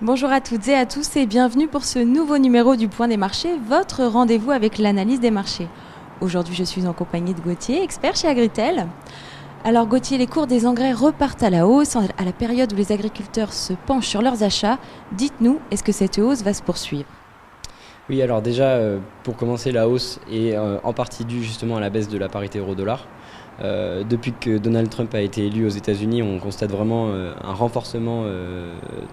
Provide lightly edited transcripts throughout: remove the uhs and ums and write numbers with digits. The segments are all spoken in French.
Bonjour à toutes et à tous et bienvenue pour ce nouveau numéro du Point des marchés, votre rendez-vous avec l'analyse des marchés. Aujourd'hui, je suis en compagnie de Gauthier, expert chez Agritel. Alors Gauthier, les cours des engrais repartent à la hausse à la période où les agriculteurs se penchent sur leurs achats. Dites-nous, est-ce que cette hausse va se poursuivre ? Oui, alors déjà, pour commencer, la hausse est en partie due justement à la baisse de la parité euro-dollar. Depuis que Donald Trump a été élu aux États-Unis, on constate vraiment un renforcement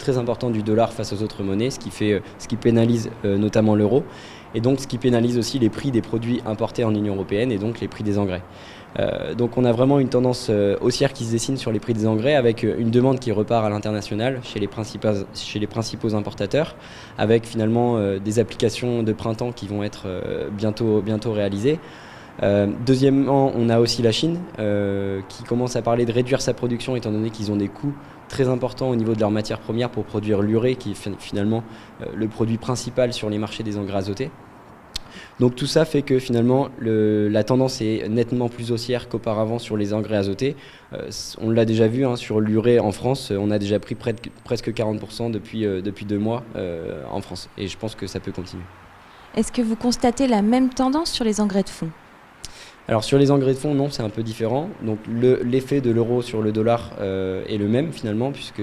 très important du dollar face aux autres monnaies, ce qui pénalise notamment l'euro, et donc ce qui pénalise aussi les prix des produits importés en Union européenne et donc les prix des engrais. Donc on a vraiment une tendance haussière qui se dessine sur les prix des engrais avec une demande qui repart à l'international chez les principaux importateurs, avec finalement des applications de printemps qui vont être bientôt réalisées. Deuxièmement, on a aussi la Chine qui commence à parler de réduire sa production étant donné qu'ils ont des coûts très importants au niveau de leurs matières premières pour produire l'urée qui est finalement le produit principal sur les marchés des engrais azotés. Donc tout ça fait que finalement la tendance est nettement plus haussière qu'auparavant sur les engrais azotés. On l'a déjà vu sur l'urée en France, on a déjà pris presque 40% depuis 2 mois en France et je pense que ça peut continuer. Est-ce que vous constatez la même tendance sur les engrais de fond ? Alors sur les engrais de fond, non, c'est un peu différent. Donc l'effet de l'euro sur le dollar est le même finalement, puisque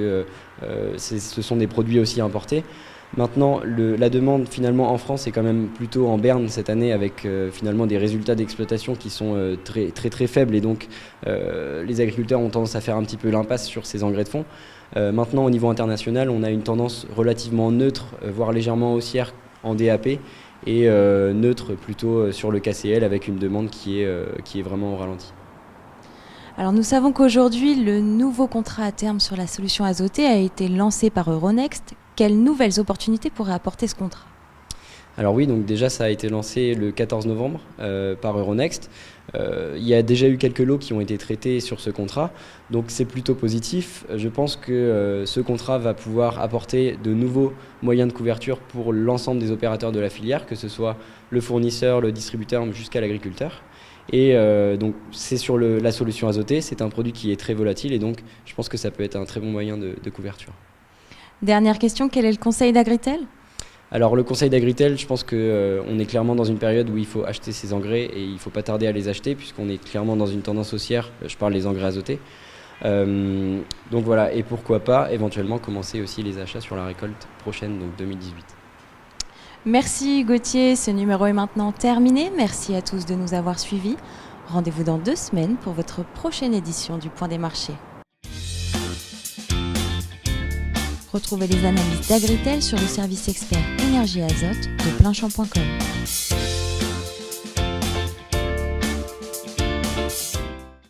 ce sont des produits aussi importés. Maintenant, la demande finalement en France est quand même plutôt en berne cette année, avec finalement des résultats d'exploitation qui sont très faibles, et donc les agriculteurs ont tendance à faire un petit peu l'impasse sur ces engrais de fond. Maintenant, au niveau international, on a une tendance relativement neutre, voire légèrement haussière en DAP, et neutre plutôt sur le KCL avec une demande qui est vraiment au ralenti. Alors nous savons qu'aujourd'hui, le nouveau contrat à terme sur la solution azotée a été lancé par Euronext. Quelles nouvelles opportunités pourrait apporter ce contrat ? Alors oui, donc déjà ça a été lancé le 14 novembre par Euronext. Il y a déjà eu quelques lots qui ont été traités sur ce contrat, donc c'est plutôt positif. Je pense que ce contrat va pouvoir apporter de nouveaux moyens de couverture pour l'ensemble des opérateurs de la filière, que ce soit le fournisseur, le distributeur jusqu'à l'agriculteur. Et donc c'est sur la solution azotée, c'est un produit qui est très volatile et donc je pense que ça peut être un très bon moyen de couverture. Dernière question, quel est le conseil d'Agritel ? Alors le conseil d'Agritel, je pense qu'on est clairement dans une période où il faut acheter ces engrais et il ne faut pas tarder à les acheter puisqu'on est clairement dans une tendance haussière, je parle des engrais azotés. Donc voilà, et pourquoi pas éventuellement commencer aussi les achats sur la récolte prochaine, donc 2018. Merci Gauthier, ce numéro est maintenant terminé. Merci à tous de nous avoir suivis. Rendez-vous dans 2 semaines pour votre prochaine édition du Point des marchés. Retrouvez les analyses d'Agritel sur le service expert énergie azote de Plinchamp.com.